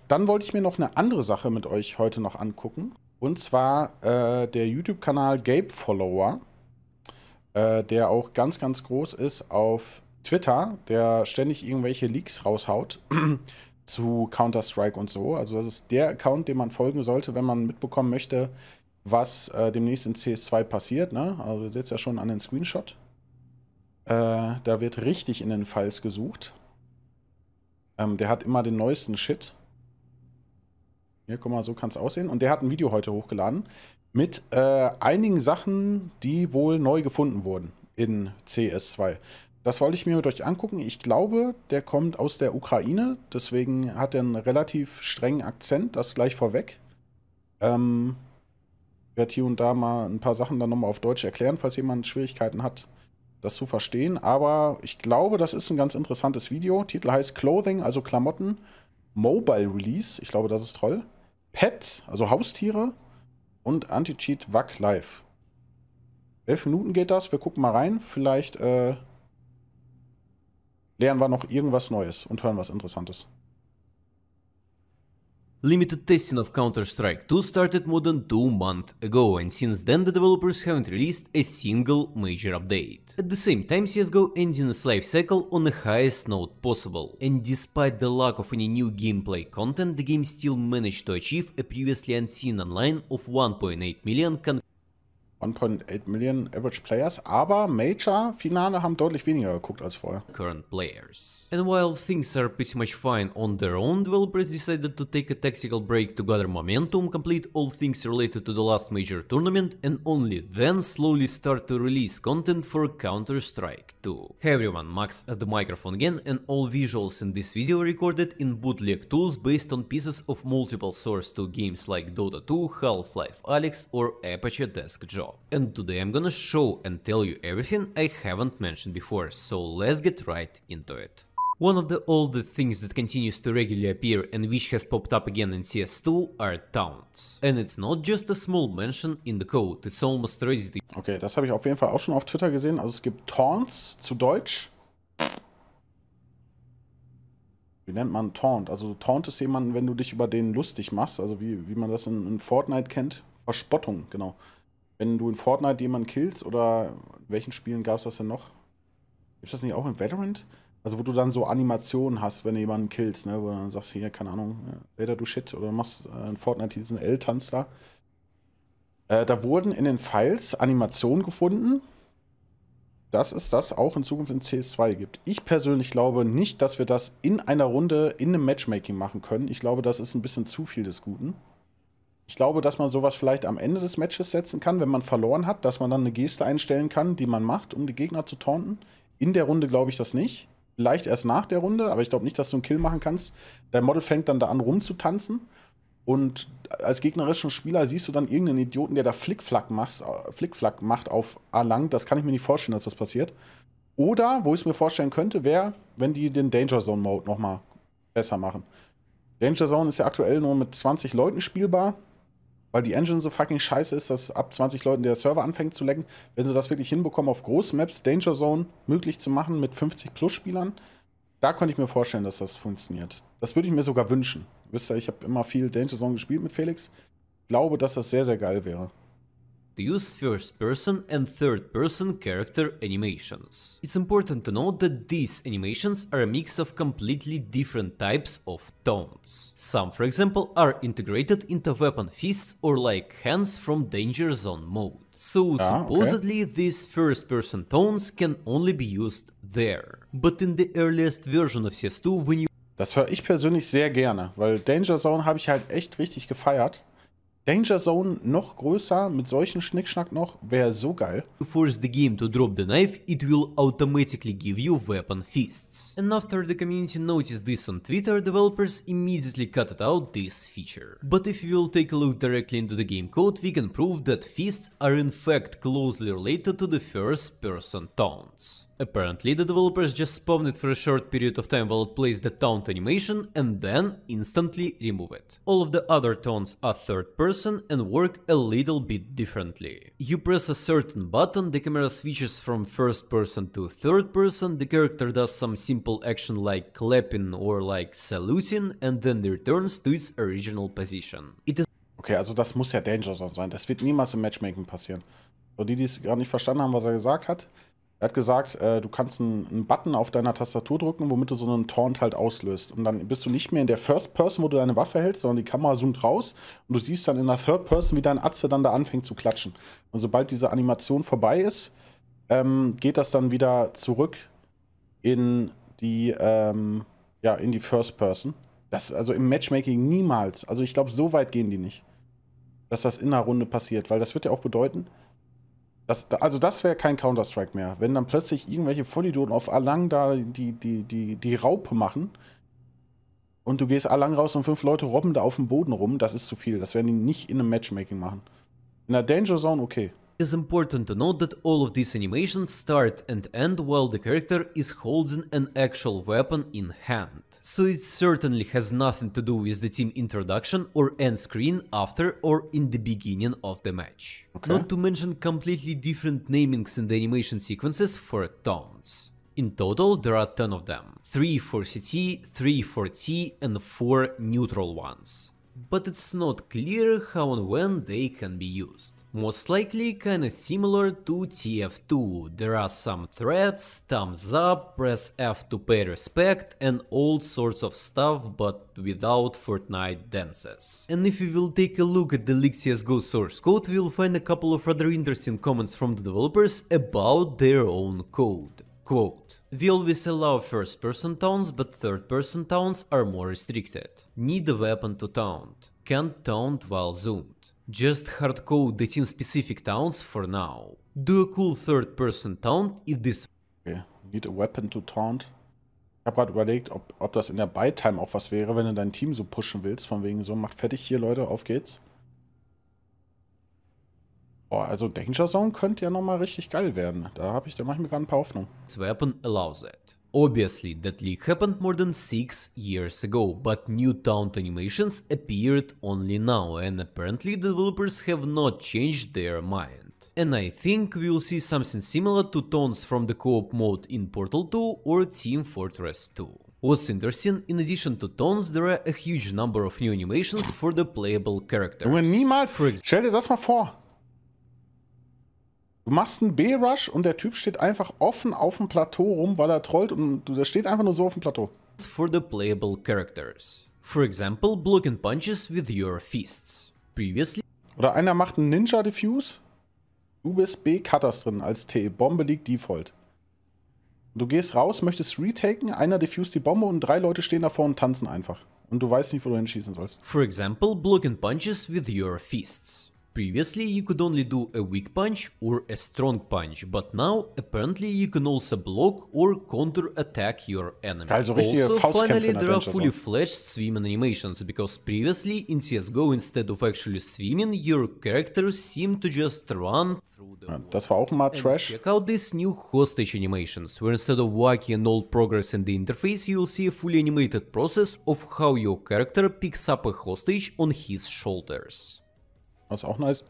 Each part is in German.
dann wollte ich mir noch eine andere Sache mit euch heute noch angucken. Und zwar der YouTube-Kanal Gabe Follower, der auch ganz, ganz groß ist auf Twitter, der ständig irgendwelche Leaks raushaut zu Counter-Strike und so. Also das ist der Account, dem man folgen sollte, wenn man mitbekommen möchte, was demnächst in CS2 passiert. Ne? Also ihr seht ja schon an den Screenshot. Da wird richtig in den Files gesucht. Der hat immer den neuesten Shit. Hier, guck mal, so kann es aussehen. Und der hat ein Video heute hochgeladen mit einigen Sachen, die wohl neu gefunden wurden in CS2. Das wollte ich mir mit euch angucken. Ich glaube, der kommt aus der Ukraine. Deswegen hat er einen relativ strengen Akzent. Das gleich vorweg. Ich werde hier und da mal ein paar Sachen dann nochmal auf Deutsch erklären, falls jemand Schwierigkeiten hat, das zu verstehen. Aber ich glaube, das ist ein ganz interessantes Video. Titel heißt Clothing, also Klamotten. Mobile Release, ich glaube, das ist toll. Pets, also Haustiere. Und Anticheat VAC Live. 11 Minuten geht das. Wir gucken mal rein. Vielleicht lernen wir noch irgendwas Neues und hören was Interessantes. Limited testing of Counter-Strike 2 started more than 2 months ago, and since then the developers haven't released a single major update. At the same time, CSGO ending its life cycle on the highest note possible, and despite the lack of any new gameplay content, the game still managed to achieve a previously unseen online of 1.8 million 1.8 Million Average Players, aber Major-Finale haben deutlich weniger geguckt als vorher. current players. And while things are pretty much fine on their own, developers decided to take a tactical break to gather momentum, complete all things related to the last major tournament, and only then slowly start to release content for Counter-Strike 2. Hey everyone, Max at the microphone again, and all visuals in this video recorded in bootleg tools based on pieces of multiple source to games like Dota 2, Half-Life Alyx or Apache Desk Job. And today I'm gonna show and tell you everything I haven't mentioned before, so let's get right into it. One of the oldest things that continues to regularly appear and which has popped up again in CS2 are taunts. And it's not just a small mention in the code, it's almost ready to... Okay, das habe ich auf jeden Fall auch schon auf Twitter gesehen. Also es gibt Taunts zu Deutsch. Wie nennt man Taunt? Also Taunt ist jemanden, wenn du dich über den lustig machst, also wie man das in Fortnite kennt. Verspottung, genau. Wenn du in Fortnite jemanden killst, oder in welchen Spielen gab es das denn noch? Gibt es das nicht auch in Valorant? Also wo du dann so Animationen hast, wenn du jemanden killst, ne? Wo du dann sagst, hier, keine Ahnung, Later du Shit, oder machst in Fortnite diesen L-Tanz da. Da wurden in den Files Animationen gefunden, dass es das auch in Zukunft in CS2 gibt. Ich persönlich glaube nicht, dass wir das in einer Runde in einem Matchmaking machen können. Ich glaube, das ist ein bisschen zu viel des Guten. Ich glaube, dass man sowas vielleicht am Ende des Matches setzen kann, wenn man verloren hat, dass man dann eine Geste einstellen kann, die man macht, um die Gegner zu taunten. In der Runde glaube ich das nicht. Vielleicht erst nach der Runde, aber ich glaube nicht, dass du einen Kill machen kannst. Dein Model fängt dann da an rumzutanzen und als gegnerischen Spieler siehst du dann irgendeinen Idioten, der da Flickflack macht auf A-Lang. Das kann ich mir nicht vorstellen, dass das passiert. Oder, wo ich es mir vorstellen könnte, wäre, wenn die den Danger Zone Mode nochmal besser machen. Danger Zone ist ja aktuell nur mit 20 Leuten spielbar. Weil die Engine so fucking scheiße ist, dass ab 20 Leuten der Server anfängt zu lecken. Wenn sie das wirklich hinbekommen, auf Großmaps Danger Zone möglich zu machen mit 50 plus Spielern, da könnte ich mir vorstellen, dass das funktioniert. Das würde ich mir sogar wünschen. Wisst ihr, ich habe immer viel Danger Zone gespielt mit Felix. Ich glaube, dass das sehr, sehr geil wäre. use first-person and third-person character animations. It's important to note that these animations are a mix of completely different types of taunts. Some, for example, are integrated into weapon fists or like hands from Danger Zone mode. So supposedly these first-person taunts can only be used there. But in the earliest version of CS2, when you... Das höre ich persönlich sehr gerne, weil Danger Zone habe ich halt echt richtig gefeiert. Danger Zone noch größer, mit solchen Schnickschnack noch, wäre so geil. force the game to drop the knife, it will automatically give you weapon fists. And after the community noticed this on Twitter, developers immediately cut out this feature. But if you will take a look directly into the game code, we can prove that fists are in fact closely related to the first-person taunts. Apparently, the developers just spawn it for a short period of time while it plays the taunt animation and then instantly remove it. All of the other taunts are third person and work a little bit differently. You press a certain button, the camera switches from first person to third person, the character does some simple action like clapping or like saluting and then returns to its original position. It is Okay, also das muss ja Danger Zone sein. Das wird niemals im Matchmaking passieren. So, die es gerade nicht verstanden haben, was er gesagt hat. Er hat gesagt, du kannst einen Button auf deiner Tastatur drücken, womit du so einen Taunt halt auslöst. Und dann bist du nicht mehr in der First Person, wo du deine Waffe hältst, sondern die Kamera zoomt raus und du siehst dann in der Third Person, wie dein Atze dann da anfängt zu klatschen. Und sobald diese Animation vorbei ist, geht das dann wieder zurück in die, ja, in die First Person. Das also im Matchmaking niemals. Also ich glaube, so weit gehen die nicht, dass das in einer Runde passiert, weil das wird ja auch bedeuten, also das wäre kein Counter-Strike mehr. Wenn dann plötzlich irgendwelche Vollidioten auf Alang da die Raupe machen und du gehst Alang raus und 5 Leute robben da auf dem Boden rum, das ist zu viel. Das werden die nicht in einem Matchmaking machen. In der Danger Zone, okay. It is important to note that all of these animations start and end while the character is holding an actual weapon in hand. So it certainly has nothing to do with the team introduction or end screen after or in the beginning of the match. Okay. Not to mention completely different namings in the animation sequences for taunts. In total, there are 10 of them. 3 for CT, 3 for T, and 4 neutral ones. But it's not clear how and when they can be used. Most likely kinda similar to TF2, there are some threats, thumbs up, press F to pay respect and all sorts of stuff, but without Fortnite dances. And if we will take a look at the leaked CSGO source code, we will find a couple of rather interesting comments from the developers about their own code. Quote: "We always allow first-person taunts, but third-person taunts are more restricted. Need a weapon to taunt. Can't taunt while zoomed. Just hardcode the team-specific taunts for now. Do a cool third-person taunt if this..." Okay, need a weapon to taunt. Ich habe gerade überlegt, ob das in der Buy-Time auch was wäre, wenn du dein Team so pushen willst, von wegen so, macht fertig hier, Leute, auf geht's. Boah, also Danger Zone könnte ja nochmal richtig geil werden. Da mache ich mir gerade ein paar Hoffnung. This weapon allows it. Obviously, that leak happened more than 6 years ago, but new taunt animations appeared only now, and apparently the developers have not changed their mind. And I think we will see something similar to taunts from the co-op mode in Portal 2 or Team Fortress 2. What's interesting, in addition to taunts, there are a huge number of new animations for the playable characters. Junge, niemals! Stell dir das mal vor! Du machst einen B-Rush und der Typ steht einfach offen auf dem Plateau rum, weil er trollt und der steht einfach nur so auf dem Plateau. For the playable characters. For example, blocking punches with your fists. Previously. Oder einer macht einen Ninja-Diffuse. Du bist B, Cutters drin als T. Bombe liegt Default. Du gehst raus, möchtest retaken, einer diffuse die Bombe und 3 Leute stehen davor und tanzen einfach. Und du weißt nicht, wo du hinschießen sollst. For example, blocking punches with your fists. Previously, you could only do a weak punch or a strong punch, but now, apparently, you can also block or counter-attack your enemy. Also finally, there are fully fledged swimming animations, because previously, in CSGO, instead of actually swimming, your characters seem to just run through the water. Das war auch mal Trash. Check out these new hostage animations, where instead of VAC and all progress in the interface, you'll see a fully animated process of how your character picks up a hostage on his shoulders. Das ist auch nice.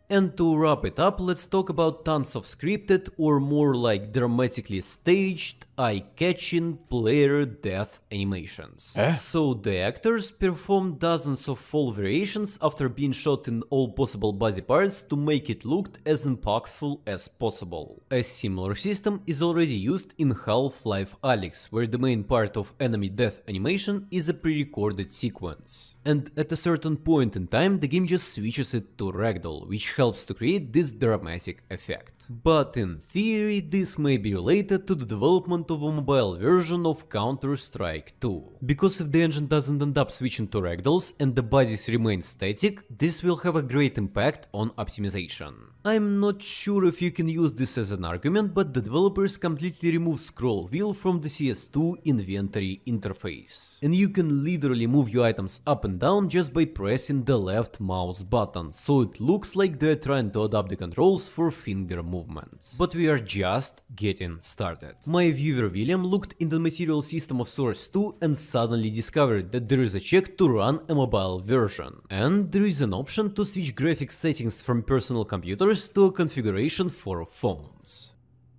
And to wrap it up, let's talk about tons of scripted or more like dramatically staged, eye-catching player death animations. So the actors perform dozens of fall variations after being shot in all possible body parts to make it look as impactful as possible. A similar system is already used in Half-Life Alyx, where the main part of enemy death animation is a pre-recorded sequence. And at a certain point in time, the game just switches it to ragdoll, which helps to create this dramatic effect. But in theory, this may be related to the development of a mobile version of Counter-Strike 2. Because if the engine doesn't end up switching to ragdolls and the bodies remain static, this will have a great impact on optimization. I'm not sure if you can use this as an argument, but the developers completely removed scroll wheel from the CS2 inventory interface. And you can literally move your items up and down just by pressing the left mouse button, so it looks like they're trying to adapt the controls for finger movement. movements. But we are just getting started. My viewer William looked in the material system of Source 2 and suddenly discovered that there is a check to run a mobile version. And there is an option to switch graphics settings from personal computers to a configuration for phones.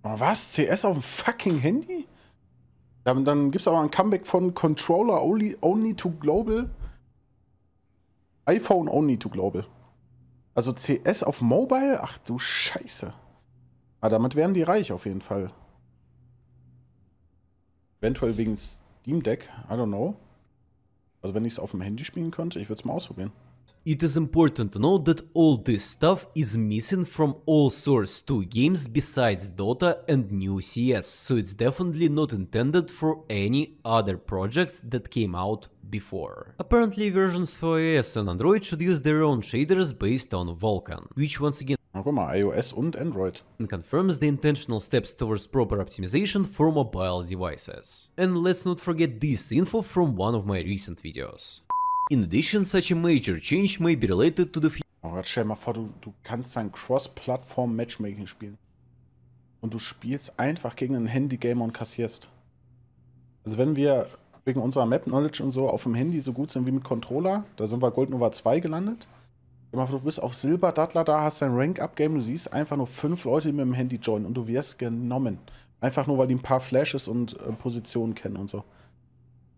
Was? CS auf dem fucking Handy? Dann gibt es aber ein Comeback von Controller only to Global. iPhone only to Global. Also CS auf Mobile? Ach du Scheiße. Ah, damit wären die reich auf jeden Fall. Eventuell wegen Steam Deck, I don't know. Also wenn ich es auf dem Handy spielen könnte, ich würde es mal ausprobieren. It is important to note that all this stuff is missing from all Source 2 games besides Dota and new CS, so it's definitely not intended for any other projects that came out before. Apparently versions for iOS and Android should use their own shaders based on Vulkan, which once again guck mal, iOS und Android. Confirms the intentional steps towards proper optimization for mobile devices. And let's not forget this info from one of my recent videos. In addition, such a major change may be related to the Oh Gott, stell dir mal vor, du kannst ein Cross-Plattform-Matchmaking spielen. Und du spielst einfach gegen einen Handy-Gamer und kassierst. Also wenn wir wegen unserer Map-Knowledge und so auf dem Handy so gut sind wie mit Controller, da sind wir Gold Nova 2 gelandet. Du bist auf Silber Dattler da, hast dein Rank-Up-Game, du siehst einfach nur 5 Leute, die mit dem Handy joinen und du wirst genommen. Einfach nur, weil die ein paar Flashes und Positionen kennen und so.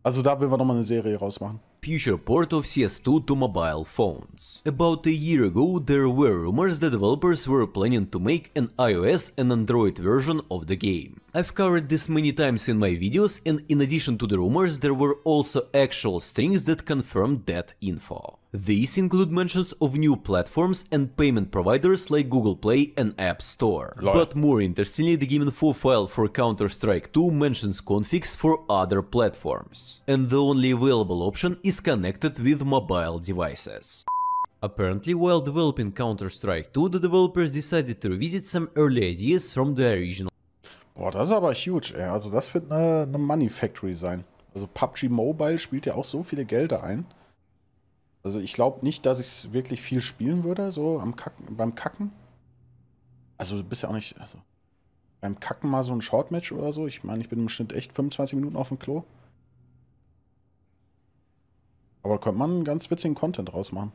Also da will wir nochmal eine Serie rausmachen. Future port of CS2 to mobile phones. About a year ago, there were rumors that developers were planning to make an iOS and Android version of the game. I've covered this many times in my videos, and in addition to the rumors, there were also actual strings that confirmed that info. These include mentions of new platforms and payment providers like Google Play and App Store. Lol. But more interestingly, the game info file for Counter-Strike 2 mentions configs for other platforms. And the only available option is connected with mobile devices. Apparently, while developing Counter-Strike 2, the developers decided to revisit some early ideas from the original. Boah, das ist aber huge, ey. Also das wird eine Money Factory sein. Also PUBG Mobile spielt ja auch so viele Gelder ein. Also ich glaube nicht, dass ich es wirklich viel spielen würde, so beim Kacken. Also du bist ja auch nicht, also beim Kacken mal so ein Shortmatch oder so. Ich meine, ich bin im Schnitt echt 25 Minuten auf dem Klo. Aber da könnte man einen ganz witzigen Content rausmachen.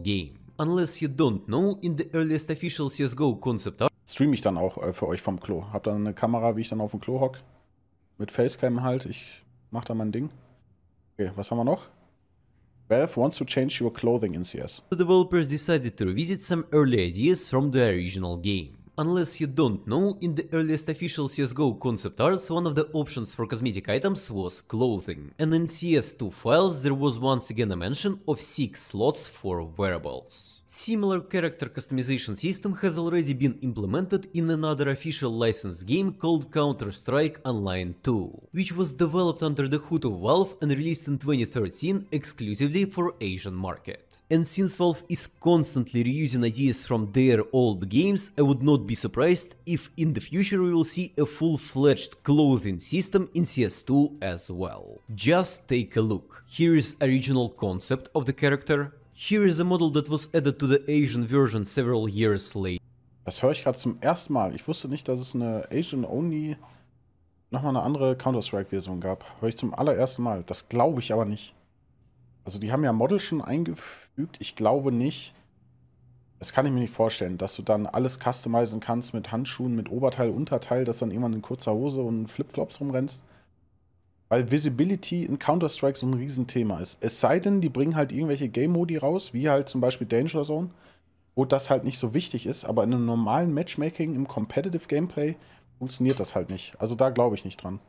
Game. Unless you don't know, in the earliest official CSGO concept art, Streame ich dann auch für euch vom Klo. Hab dann eine Kamera, wie ich dann auf dem Klo hock. Mit Facecam halt. Ich mach da mein Ding. Okay, was haben wir noch? Valve wants to change your clothing in CS. the developers decided to revisit some early ideas from the original game. Unless you don't know, in the earliest official CSGO concept arts, one of the options for cosmetic items was clothing. And in CS2 files, there was once again a mention of 6 slots for wearables. Similar character customization system has already been implemented in another official licensed game called Counter-Strike Online 2, which was developed under the hood of Valve and released in 2013 exclusively for Asian market. And since Valve is constantly reusing ideas from their old games, I would not be surprised if in the future we will see a full-fledged clothing system in CS2 as well. Just take a look. Here is original concept of the character. Here is a model that was added to the Asian version several years later. Das höre ich gerade zum ersten Mal. Ich wusste nicht, dass es eine Asian-Only, nochmal eine andere Counter-Strike-Version gab. Höre ich zum allerersten Mal. Das glaube ich aber nicht. Also die haben ja Model schon eingefügt. Ich glaube nicht, das kann ich mir nicht vorstellen, dass du dann alles customizen kannst mit Handschuhen, mit Oberteil, Unterteil, dass dann irgendwann in kurzer Hose und Flipflops rumrennst. Weil Visibility in Counter-Strike so ein Riesenthema ist. Es sei denn, die bringen halt irgendwelche Game-Modi raus, wie halt zum Beispiel Danger Zone, wo das halt nicht so wichtig ist, aber in einem normalen Matchmaking, im Competitive Gameplay, funktioniert das halt nicht. Also da glaube ich nicht dran.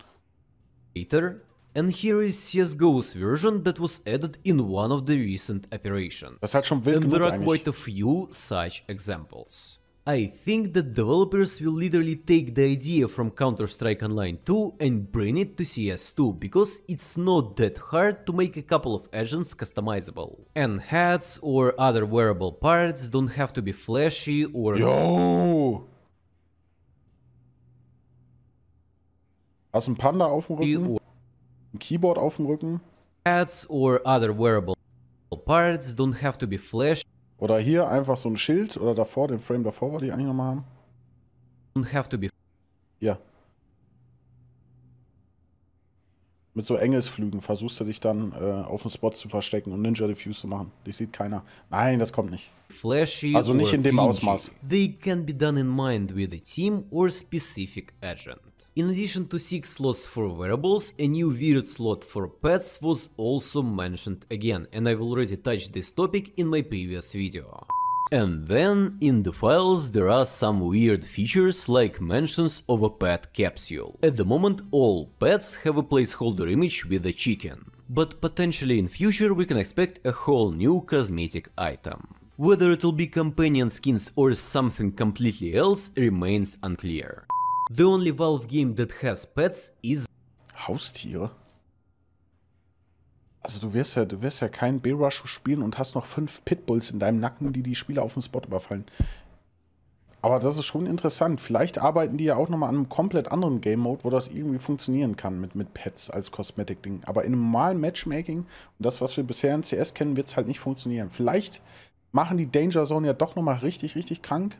And here is CSGO's version that was added in one of the recent operations. Das ist halt schon wild and genug there are eigentlich. quite a few such examples. I think that developers will literally take the idea from Counter-Strike Online 2 and bring it to CS2 because it's not that hard to make a couple of agents customizable. And hats or other wearable parts don't have to be flashy or... Yo! Hast du einen Panda auf dem Rücken? Ein Keyboard auf dem Rücken? Hats or other wearable parts don't have to be flashy. Oder hier einfach so ein Schild oder davor, den Frame davor wollte ich eigentlich nochmal haben. Don't have to be. Ja. Mit so Engelsflügen versuchst du dich dann auf dem Spot zu verstecken und Ninja Diffuse zu machen. Dich sieht keiner. Nein, das kommt nicht. Flashy Also nicht or in dem cringy. Ausmaß. They can be done in mind with a team or specific agent. In addition to 6 slots for wearables, a new weird slot for pets was also mentioned again, and I've already touched this topic in my previous video. And then, in the files, there are some weird features like mentions of a pet capsule. At the moment, all pets have a placeholder image with a chicken, but potentially in future we can expect a whole new cosmetic item. Whether it'll be companion skins or something completely else remains unclear. The only Valve game that has pets is Haustiere? Also du wirst ja keinen B-Rush spielen und hast noch 5 Pitbulls in deinem Nacken, die Spieler auf dem Spot überfallen. Aber das ist schon interessant. Vielleicht arbeiten die ja auch nochmal an einem komplett anderen Game-Mode, wo das irgendwie funktionieren kann mit Pets als Cosmetic-Ding. Aber in einem normalen Matchmaking, und das, was wir bisher in CS kennen, wird es halt nicht funktionieren. Vielleicht machen die Danger Zone ja doch nochmal richtig, richtig krank.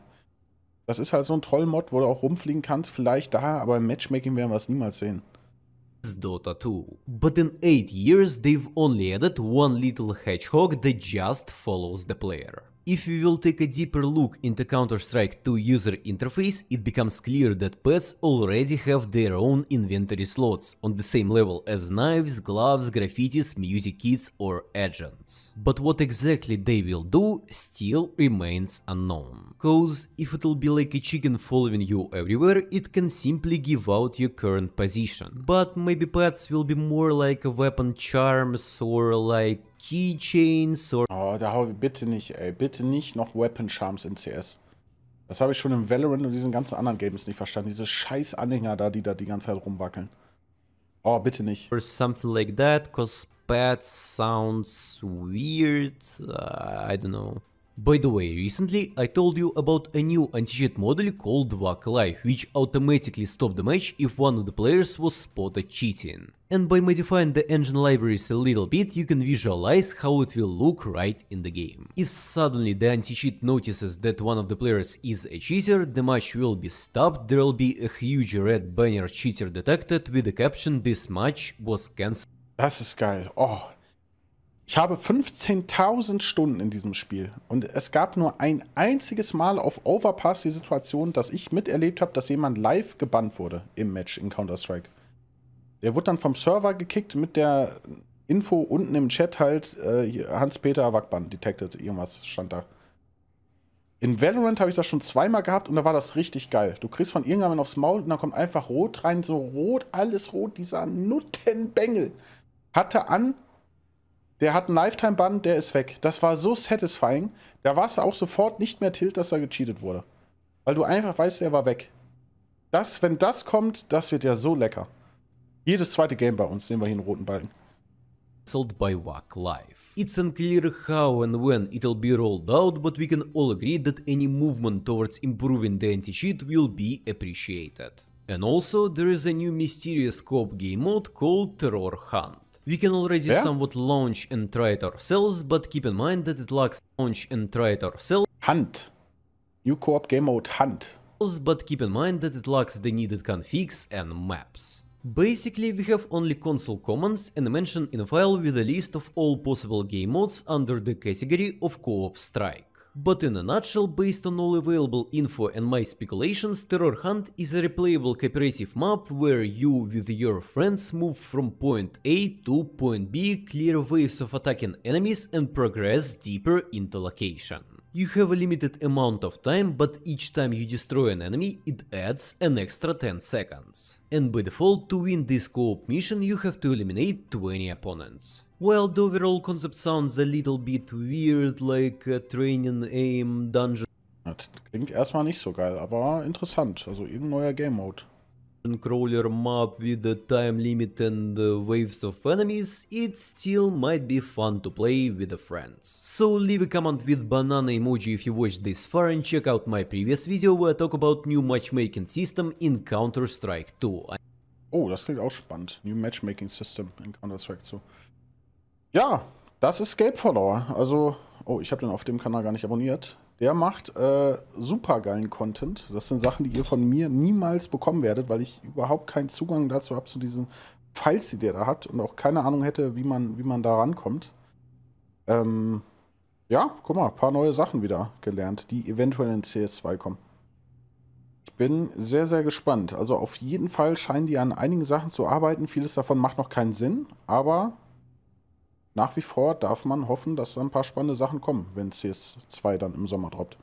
Das ist halt so ein Troll-Mod, wo du auch rumfliegen kannst. Vielleicht da, aber im Matchmaking werden wir es niemals sehen. Dota 2. But in 8 years they've only added one little hedgehog that just follows the player. If we will take a deeper look into Counter-Strike 2 user interface, it becomes clear that pets already have their own inventory slots, on the same level as knives, gloves, graffitis, music kits or agents. But what exactly they will do still remains unknown. Cause if it'll be like a chicken following you everywhere, it can simply give out your current position. But maybe pets will be more like a weapon charms or like keychains or... Oh, da hau bitte nicht, ey. Bitte nicht noch Weapon Charms in CS. Das habe ich schon im Valorant und diesen ganzen anderen Games nicht verstanden. Diese scheiß Anhänger da, die ganze Zeit rumwackeln. Oh, bitte nicht. Or something like that, cause pets sounds weird, I don't know. By the way, recently I told you about a new anti-cheat model called VAC Live, which automatically stopped the match if one of the players was spotted cheating. And by modifying the engine libraries a little bit, you can visualize how it will look right in the game. If suddenly the anti-cheat notices that one of the players is a cheater, the match will be stopped, there will be a huge red banner cheater detected with the caption "This match was cancelled." Das ist geil. Oh. Ich habe 15.000 Stunden in diesem Spiel und es gab nur ein einziges Mal auf Overpass die Situation, dass ich miterlebt habe, dass jemand live gebannt wurde im Match in Counter-Strike. Der wurde dann vom Server gekickt mit der Info unten im Chat halt, Hans-Peter Wackbann detected, irgendwas stand da. In Valorant habe ich das schon zweimal gehabt und da war das richtig geil. Du kriegst von irgendjemandem aufs Maul und dann kommt einfach rot rein, so rot, alles rot, dieser Nuttenbengel hatte an. Der hat einen Lifetime-Bann, der ist weg. Das war so satisfying. Da war es auch sofort nicht mehr tilt, dass er gecheatet wurde. Weil du einfach weißt, der war weg. Wenn das kommt, das wird ja so lecker. Jedes zweite Game bei uns, sehen wir hier einen roten Balken. By VAC Live. It's unclear how and when it'll be rolled out, but we can all agree that any movement towards improving the anti-cheat will be appreciated. And also, there is a new mysterious co-op game mode called Terror Hunt. We can already somewhat launch and try it ourselves, but keep in mind that it lacks launch and try it ourselves. Hunt. New Co-op Game Mode Hunt. But keep in mind that it lacks the needed configs and maps. Basically, we have only console commands and a mention in a file with a list of all possible game modes under the category of co-op strike. But in a nutshell, based on all available info and my speculations, Terror Hunt is a replayable cooperative map where you with your friends move from point A to point B, clear waves of attacking enemies and progress deeper into location. You have a limited amount of time, but each time you destroy an enemy, it adds an extra 10 seconds. And by default, to win this co-op mission, you have to eliminate 20 opponents. While the overall concept sounds a little bit weird, like a training aim dungeon Das klingt erstmal nicht so geil, aber interessant. Also irgendein neuer Game Mode. crawler map with a time limit and waves of enemies, it still might be fun to play with the friends. So leave a comment with banana emoji if you watched this far and check out my previous video where I talk about new matchmaking system in Counter-Strike 2. Oh, das klingt auch spannend. New Matchmaking System in Counter-Strike 2. Ja, das ist Escape Follower. Also Oh, ich habe den auf dem Kanal gar nicht abonniert. Der macht super geilen Content. Das sind Sachen, die ihr von mir niemals bekommen werdet, weil ich überhaupt keinen Zugang dazu habe, zu diesen Files, die der da hat und auch keine Ahnung hätte, wie man da rankommt. Ja, guck mal, ein paar neue Sachen wieder gelernt, die eventuell in CS2 kommen. Ich bin sehr, sehr gespannt. Also auf jeden Fall scheinen die an einigen Sachen zu arbeiten. Vieles davon macht noch keinen Sinn, aber nach wie vor darf man hoffen, dass da ein paar spannende Sachen kommen, wenn CS2 dann im Sommer droppt.